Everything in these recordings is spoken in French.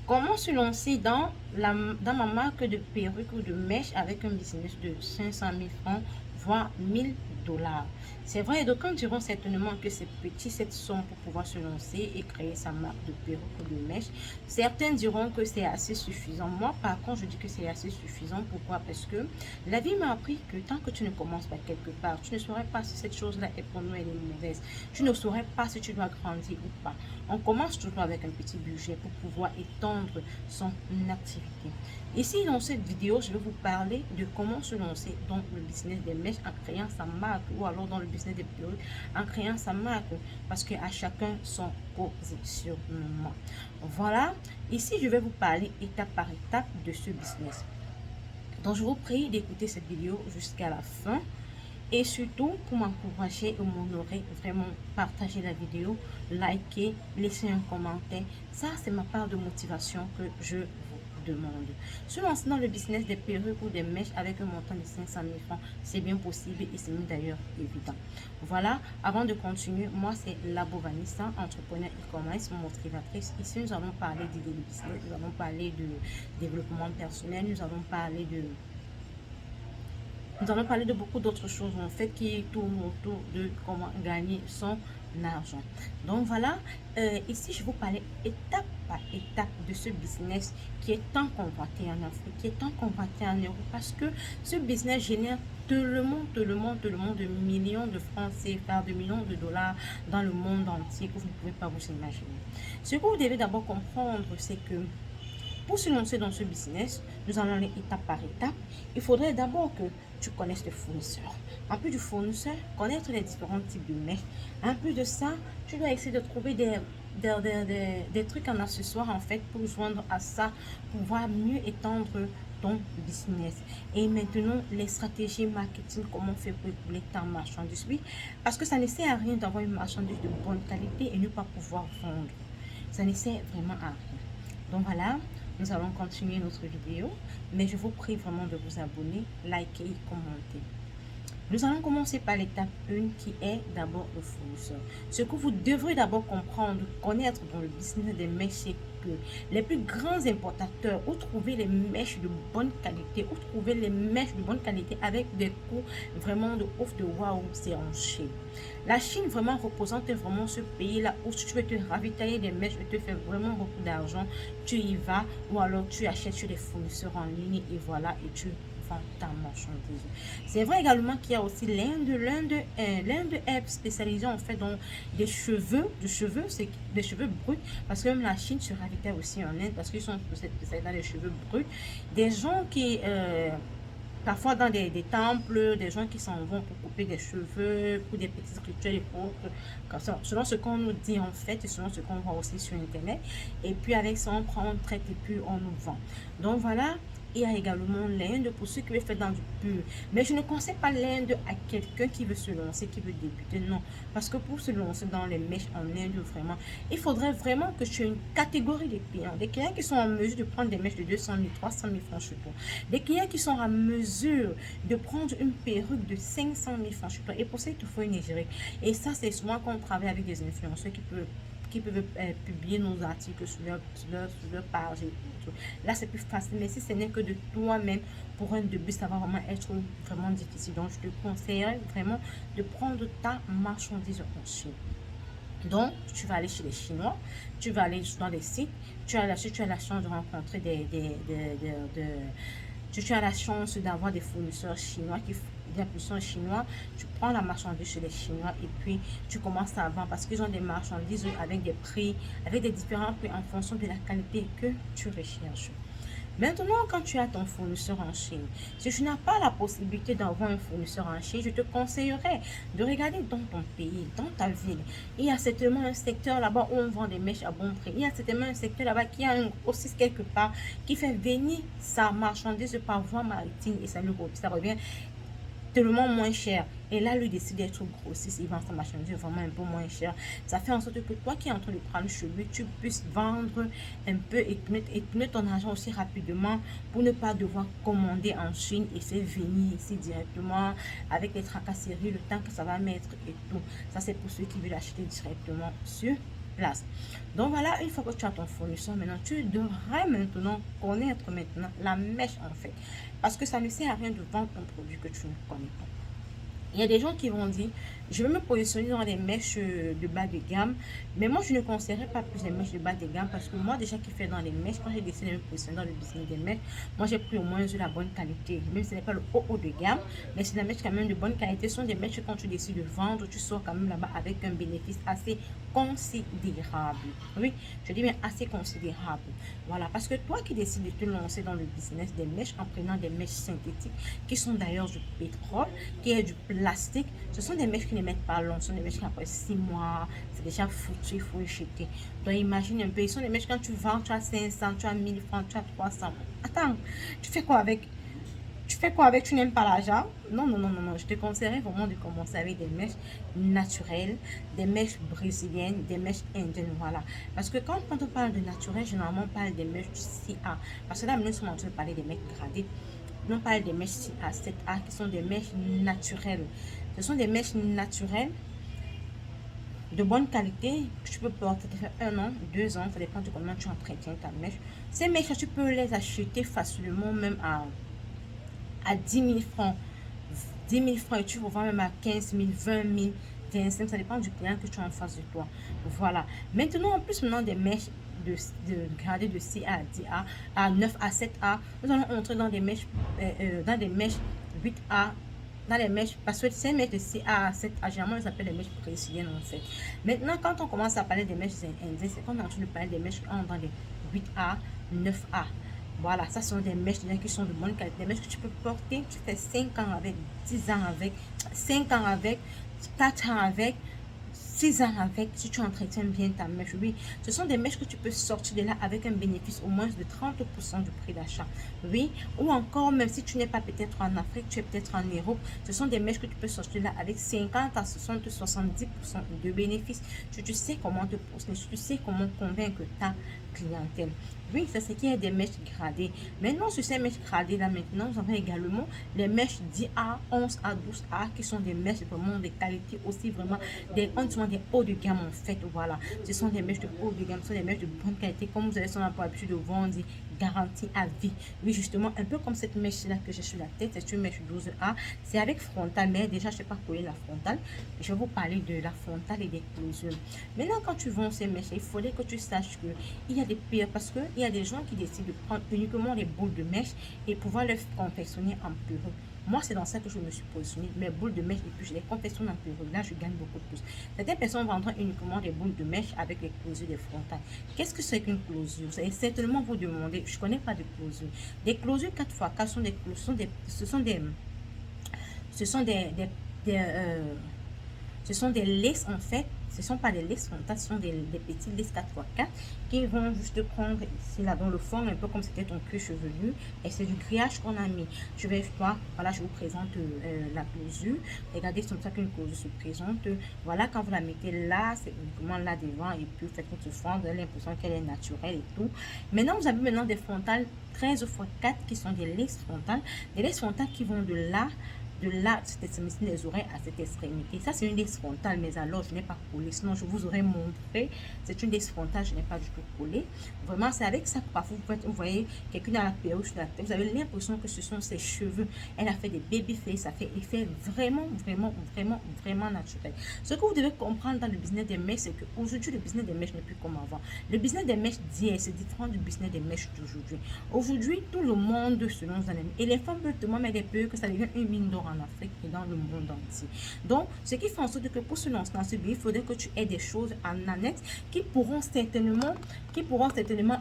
Comment se lancer dans ma marque de perruque ou de mèche avec un business de 500 000 francs, voire 1000 $? C'est vrai, d'aucuns diront certainement que c'est petit cette somme pour pouvoir se lancer et créer sa marque de perruque ou de mèche. Certains diront que c'est assez suffisant. Moi, par contre, je dis que c'est assez suffisant. Pourquoi? Parce que la vie m'a appris que tant que tu ne commences pas quelque part, tu ne saurais pas si cette chose-là est pour nous et est mauvaise. Tu ne saurais pas si tu dois grandir ou pas. On commence toujours avec un petit budget pour pouvoir étendre son activité. Ici, dans cette vidéo, je vais vous parler de comment se lancer dans le business des mèches en créant sa marque ou alors dans le business des perruques en créant sa marque parce qu'à chacun son positionnement. Voilà, ici, je vais vous parler étape par étape de ce business. Donc, je vous prie d'écouter cette vidéo jusqu'à la fin. Et surtout, pour m'encourager et m'honorer, vraiment partagez la vidéo, likez, laissez un commentaire. Ça, c'est ma part de motivation que je vous demande. Se lancer dans le business des perruques ou des mèches avec un montant de 500 000 francs, c'est bien possible et c'est d'ailleurs évident. Voilà, avant de continuer, moi c'est Labo Vanessa, entrepreneur e-commerce, motivatrice. Ici, nous allons parler d'idées de business, nous allons parler de développement personnel, nous allons parler de beaucoup d'autres choses en fait qui tournent autour de comment gagner son argent. Donc voilà, ici je vous parlais étape par étape de ce business qui est tant convoité en Afrique, qui est tant convoité en Europe parce que ce business génère tellement de millions de francs CFA, de millions de dollars dans le monde entier que vous ne pouvez pas vous imaginer. Ce que vous devez d'abord comprendre, c'est que pour se lancer dans ce business, nous allons aller étape par étape. Il faudrait d'abord que tu connaisses le fournisseur. En plus du fournisseur, connaître les différents types de mets. En plus de ça, tu dois essayer de trouver des trucs en accessoires en fait pour joindre à ça, pour pouvoir mieux étendre ton business. Et maintenant, les stratégies marketing, comment faire pour écouler ta marchandise. Oui, parce que ça ne sert à rien d'avoir une marchandise de bonne qualité et ne pas pouvoir vendre. Ça ne sert vraiment à rien. Donc voilà, nous allons continuer notre vidéo, mais je vous prie vraiment de vous abonner, liker et commenter. Nous allons commencer par l'étape 1 qui est d'abord le fournisseur. Ce que vous devrez d'abord comprendre, connaître dans le business des mèches, c'est que les plus grands importateurs, où trouver les mèches de bonne qualité, où trouver les mèches de bonne qualité avec des coûts vraiment de ouf, de waouh, c'est en Chine. La Chine vraiment représente vraiment ce pays-là où si tu veux te ravitailler des mèches et te faire vraiment beaucoup d'argent, tu y vas ou alors tu achètes chez des fournisseurs en ligne et voilà, et tu ta marchandise. C'est vrai également qu'il y a aussi l'Inde est spécialisée en fait dans c'est des cheveux bruts parce que même la Chine se ravitaille aussi en Inde parce qu'ils sont spécialisés dans les cheveux bruts. Des gens qui parfois dans des temples, des gens qui s'en vont pour couper des cheveux, pour des petits rituels et autres, selon ce qu'on nous dit en fait et selon ce qu'on voit aussi sur internet. Et puis avec ça, on prend, on traite et puis on nous vend. Donc voilà. Il y a également l'Inde pour ceux qui veulent faire dans du pur. Mais je ne conseille pas l'Inde à quelqu'un qui veut se lancer, qui veut débuter. Non. Parce que pour se lancer dans les mèches en Inde, vraiment, il faudrait vraiment que tu aies une catégorie de clients. Des clients qui sont en mesure de prendre des mèches de 200 000, 300 000 francs chez toi. Des clients qui sont en mesure de prendre une perruque de 500 000 francs chez toi. Et pour ça, il te faut une égérie. Et ça, c'est souvent qu'on travaille avec des influenceurs qui peuvent publier nos articles sur leur page et tout. Là, c'est plus facile, mais si ce n'est que de toi-même, pour un début, ça va vraiment être vraiment difficile. Donc, je te conseillerais vraiment de prendre ta marchandise en Chine. Donc, tu vas aller chez les Chinois, tu vas aller dans les sites, tu as la chance de rencontrer tu as la chance d'avoir des fournisseurs chinois des fournisseurs chinois, tu prends la marchandise chez les Chinois et puis tu commences à vendre parce qu'ils ont des marchandises avec des prix, avec des différents prix en fonction de la qualité que tu recherches. Maintenant, quand tu as ton fournisseur en Chine, si tu n'as pas la possibilité d'avoir un fournisseur en Chine, je te conseillerais de regarder dans ton pays, dans ta ville. Il y a certainement un secteur là-bas où on vend des mèches à bon prix. Il y a certainement un secteur là-bas qui a un grossiste quelque part qui fait venir sa marchandise par voie maritime et ça revient tellement moins cher. Et là, lui décide d'être grossiste, il vend sa marchandise vraiment un peu moins cher. Ça fait en sorte que toi qui es en train de prendre chez lui, tu puisses vendre un peu et mettre ton argent aussi rapidement pour ne pas devoir commander en Chine et c'est venir ici directement avec les tracasseries, le temps que ça va mettre et tout. Ça, c'est pour ceux qui veulent acheter directement sur place. Donc voilà, une fois que tu as ton fournisseur, maintenant, tu devrais maintenant connaître maintenant la mèche en fait. Parce que ça ne sert à rien de vendre un produit que tu ne connais pas. Il y a des gens qui vont dire, je vais me positionner dans les mèches de bas de gamme, mais moi je ne conseillerais pas plus les mèches de bas de gamme parce que moi déjà qui fais dans les mèches, quand j'ai décidé de me positionner dans le business des mèches, moi j'ai pris au moins de la bonne qualité, même si ce n'est pas le haut de gamme, mais c'est des mèches quand même de bonne qualité, ce sont des mèches que quand tu décides de vendre, tu sors quand même là-bas avec un bénéfice assez considérable. Oui, je dis bien assez considérable. Voilà, parce que toi qui décides de te lancer dans le business des mèches en prenant des mèches synthétiques, qui sont d'ailleurs du pétrole, qui est du plastique, ce sont des mèches qui ne mettent pas long, ce sont des mèches qui après 6 mois, c'est déjà foutu, il faut les jeter. Donc imagine un peu, ils sont des mèches quand tu vends, tu as 500, tu as 1000 francs, tu as 300. Attends, tu fais quoi avec? Tu fais quoi avec? Tu n'aimes pas l'argent? Non, non, non, non, non. Je te conseillerais vraiment de commencer avec des mèches naturelles, des mèches brésiliennes, des mèches indiennes, voilà. Parce que quand on parle de naturel, généralement on parle des mèches du 6A. Parce que là, nous sommes en train de parler des mèches gradées. Nous on parle des mèches 6A, 7A, qui sont des mèches naturelles. Ce sont des mèches naturelles de bonne qualité que tu peux porter, ça fait 1 an, 2 ans, ça dépend de comment tu entretiens ta mèche. Ces mèches, tu peux les acheter facilement, même à 10 000 francs. 10 000 francs et tu vends même à 15 000, 20 000, 25 000, ça dépend du client que tu as en face de toi. Voilà. Maintenant, en plus, maintenant des mèches de gradé de 6 à 10A, à 9 à 7A, nous allons entrer dans des mèches, dans des mèches 8A, dans les mèches, parce que ces mèches de 6A à 7A, généralement, ils s'appellent les mèches brésiliennes en fait. Maintenant, quand on commence à parler des mèches indiennes, c'est qu'on est en train de parler des mèches dans les 8A, 9A. Voilà, ça sont des mèches qui sont de bonne qualité. Des mèches que tu peux porter, tu fais 5 ans avec, 10 ans avec, 5 ans avec, 4 ans avec, 6 ans avec, si tu entretiens bien ta mèche. Oui, ce sont des mèches que tu peux sortir de là avec un bénéfice au moins de 30% du prix d'achat. Oui, ou encore, même si tu n'es pas peut-être en Afrique, tu es peut-être en Europe, ce sont des mèches que tu peux sortir de là avec 50 à 60, 70% de bénéfice. Tu sais comment te poser, tu sais comment convaincre ta clientèle. Oui, c'est ce qui est des mèches gradées. Maintenant, sur ces mèches gradées là, maintenant, nous avons également les mèches 10A, 11A, 12A, qui sont des mèches vraiment de qualité aussi, vraiment des hauts de gamme en fait. Voilà, ce sont des mèches de haut de gamme, ce sont des mèches de bonne qualité, comme vous avez son l'habitude de vendre, garantie à vie. Oui, justement, un peu comme cette mèche là que j'ai sur la tête, c'est une mèche 12A, c'est avec frontale, mais déjà je ne sais pas coller la frontale. Je vais vous parler de la frontale et des closures. Maintenant, quand tu vends ces mèches, il faudrait que tu saches que il y a des pires, parce que il y a des gens qui décident de prendre uniquement les boules de mèche et pouvoir les confectionner en perruque. Moi, c'est dans ça que je me suis positionnée. Mes boules de mèche, et puis je les confectionne en perruque. Là, je gagne beaucoup plus. Certaines personnes vendront uniquement des boules de mèche avec les closures des frontales. Qu'est-ce que c'est qu'une closure? Vous allez certainement vous demander. Je ne connais pas de closure. Des closures 4x4 sont des closures, ce sont ce sont des laces en fait. Ce ne sont pas des laces frontales, ce sont des petits laces 4x4 qui vont juste prendre ici, là, dans le fond, un peu comme c'était ton cuir chevelu. Et c'est du grillage qu'on a mis. Je vais, voilà, je vous présente la closure. Regardez, c'est comme ça qu'une closure se présente. Voilà, quand vous la mettez là, c'est uniquement là devant. Et puis, vous faites votre fond, vous avez l'impression qu'elle est naturelle et tout. Maintenant, vous avez maintenant des frontales 13x4 qui sont des laces frontales. Des laces frontales qui vont de là, cette extrémité des oreilles à cette extrémité. Ça, c'est une laisse frontale, mais alors, je n'ai pas collé. Sinon, je vous aurais montré. C'est une laisse frontale, je n'ai pas du tout collé. Vraiment, c'est avec ça que parfois, vous voyez quelqu'un dans la perruque sur la tête. Vous avez l'impression que ce sont ses cheveux. Elle a fait des baby face. Ça fait effet vraiment, vraiment, vraiment, vraiment naturel. Ce que vous devez comprendre dans le business des mèches, c'est qu'aujourd'hui, le business des mèches n'est plus comme avant. Le business des mèches d'hier, c'est différent du business des mèches d'aujourd'hui. Aujourd'hui, tout le monde se lance dans les mèches. Et les femmes peuvent demander mais des peu que ça devient une mine d'or en Afrique et dans le monde entier. Donc, ce qui fait en sorte que pour se lancer dans ce pays, il faudrait que tu aies des choses en annexe qui pourront certainement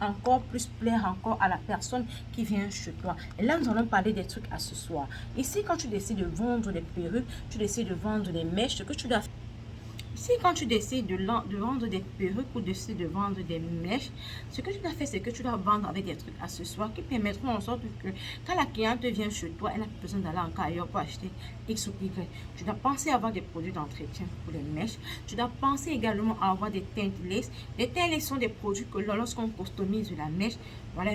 encore plus plaire encore à la personne qui vient chez toi. Et là, nous allons parler des trucs à ce soir. Ici, quand tu décides de vendre des perruques, tu décides de vendre des mèches, ce que tu dois faire. Si quand tu décides de vendre des perruques ou de vendre des mèches, ce que tu dois faire, c'est que tu dois vendre avec des trucs accessoires qui permettront en sorte que quand la cliente vient chez toi, elle n'a pas besoin d'aller encore ailleurs pour acheter X ou Y. Tu dois penser à avoir des produits d'entretien pour les mèches. Tu dois penser également à avoir des teintes lace. Les teintes lace sont des produits que lorsqu'on customise la mèche, voilà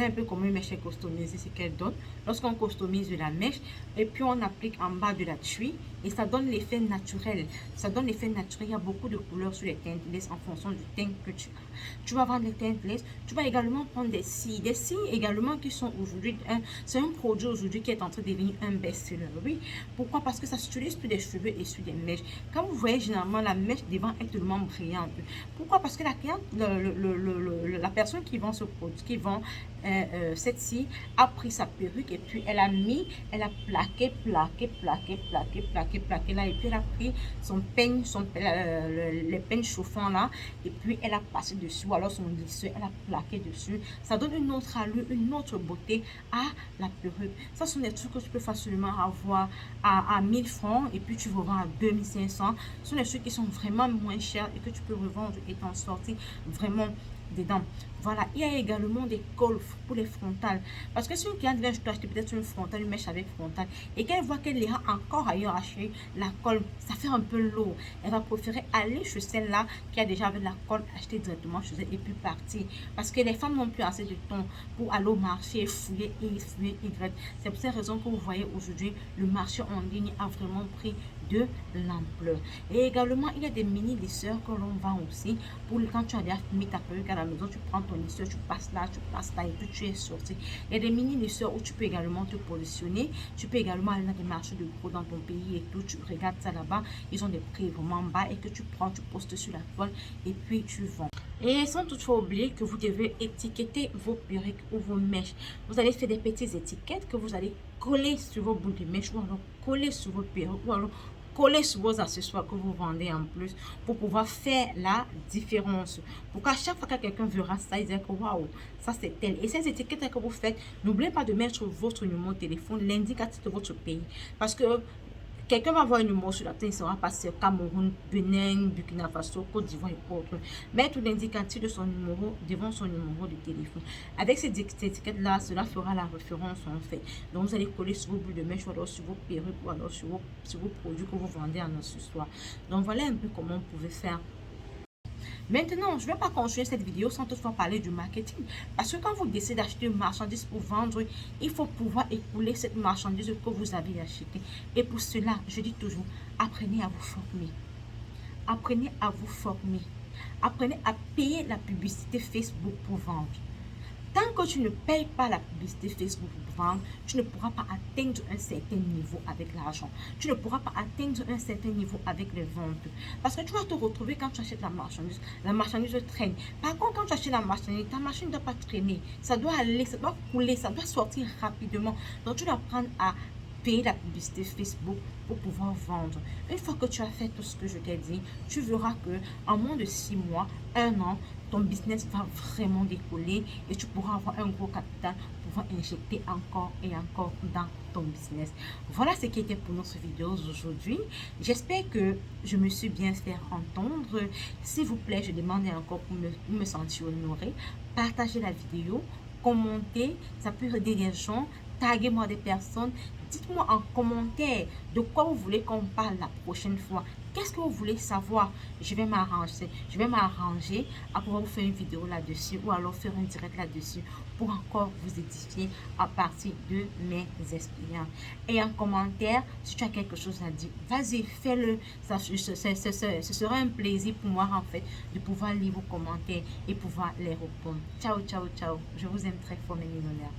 un peu comment une mèche est customisée, c'est qu'elle donne. Lorsqu'on customise la mèche, et puis on applique en bas de la tuile, et ça donne l'effet naturel. Ça donne l'effet naturel. Il y a beaucoup de couleurs sur les tintless en fonction du teint que tu as. Tu vas vendre les tintless. Tu vas également prendre des cils. Des cils également qui sont aujourd'hui, c'est un produit aujourd'hui qui est en train de devenir un best-seller. Oui, pourquoi? Parce que ça s'utilise sur des cheveux et sur des mèches. Quand vous voyez généralement la mèche devant est tellement brillante. Pourquoi? Parce que la cliente, la personne qui vend ce produit, qui vend cette scie, a pris sa perruque et puis elle a plaqué là, et puis elle a pris son peigne, les peignes chauffants là, et puis elle a passé dessus, ou alors son lisseur, elle a plaqué dessus. Ça donne une autre allure, une autre beauté à la perruque. Ça sont des trucs que tu peux facilement avoir à 1000 francs et puis tu revends à 2500. Ce sont des trucs qui sont vraiment moins chers et que tu peux revendre et t'en sortir vraiment dedans. Voilà, il y a également des cols pour les frontales. Parce que si une cliente vient acheter peut-être une frontale, une mèche avec frontale, et qu'elle voit qu'elle ira encore ailleurs acheter la colle, ça fait un peu lourd. Elle va préférer aller chez celle-là qui a déjà avec la colle, acheter directement chez elle et puis partir. Parce que les femmes n'ont plus assez de temps pour aller au marché et fouiller Y. C'est pour cette raison que vous voyez aujourd'hui, le marché en ligne a vraiment pris de l'ampleur. Et également, il y a des mini lisseurs que l'on vend aussi pour quand tu as déjà mis ta perruque à la maison, tu prends ton lisseur, tu passes là et puis tu es sorti. Il y a des mini lisseurs où tu peux également te positionner. Tu peux également aller dans des marchés de gros dans ton pays et tout. Tu regardes ça là-bas, ils ont des prix vraiment bas et que tu prends, tu postes sur la toile et puis tu vends. Et sans toutefois oublier que vous devez étiqueter vos perruques ou vos mèches. Vous allez faire des petites étiquettes que vous allez coller sur vos boules de mèches ou alors coller sur vos perruques ou alors coller sur vos accessoires que vous vendez en plus pour pouvoir faire la différence. Pour qu'à chaque fois que quelqu'un verra ça, il dira que waouh, ça c'est tel. Et ces étiquettes que vous faites, n'oubliez pas de mettre votre numéro de téléphone, l'indicatif de votre pays. Parce que quelqu'un va voir un numéro sur la tête, il sera passé Cameroun, Bénin, Burkina Faso, Côte d'Ivoire et autres. Mettre l'indicatif de son numéro devant son numéro de téléphone. Avec ces étiquettes-là, cela fera la référence en fait. Donc vous allez coller sur vos boules de mèche ou alors sur vos perruques ou alors sur vos produits que vous vendez en accessoire. Donc voilà un peu comment vous pouvez faire. Maintenant, je ne vais pas continuer cette vidéo sans toutefois parler du marketing. Parce que quand vous décidez d'acheter une marchandise pour vendre, il faut pouvoir écouler cette marchandise que vous avez achetée. Et pour cela, je dis toujours, apprenez à vous former. Apprenez à vous former. Apprenez à payer la publicité Facebook pour vendre. Tant que tu ne payes pas la publicité Facebook pour vendre, tu ne pourras pas atteindre un certain niveau avec l'argent. Tu ne pourras pas atteindre un certain niveau avec les ventes. Parce que tu vas te retrouver quand tu achètes la marchandise traîne. Par contre, quand tu achètes la marchandise, ta machine ne doit pas traîner. Ça doit aller, ça doit couler, ça doit sortir rapidement. Donc, tu dois apprendre à payer la publicité Facebook pour pouvoir vendre. Une fois que tu as fait tout ce que je t'ai dit, tu verras que en moins de 6 mois, 1 an, ton business va vraiment décoller et tu pourras avoir un gros capital pour pouvoir injecter encore et encore dans ton business. Voilà ce qui était pour notre vidéo aujourd'hui. J'espère que je me suis bien fait entendre. S'il vous plaît, je demande encore pour me sentir honorée. Partagez la vidéo, commentez, ça peut aider les gens. Taguez-moi des personnes. Dites-moi en commentaire de quoi vous voulez qu'on parle la prochaine fois. Qu'est-ce que vous voulez savoir? Je vais m'arranger. Je vais m'arranger à pouvoir vous faire une vidéo là-dessus ou alors faire un direct là-dessus pour encore vous édifier à partir de mes expériences. Et en commentaire, si tu as quelque chose à dire, vas-y, fais-le. Ce sera un plaisir pour moi en fait de pouvoir lire vos commentaires et pouvoir les répondre. Ciao, ciao, ciao. Je vous aime très fort, mes millionnaires.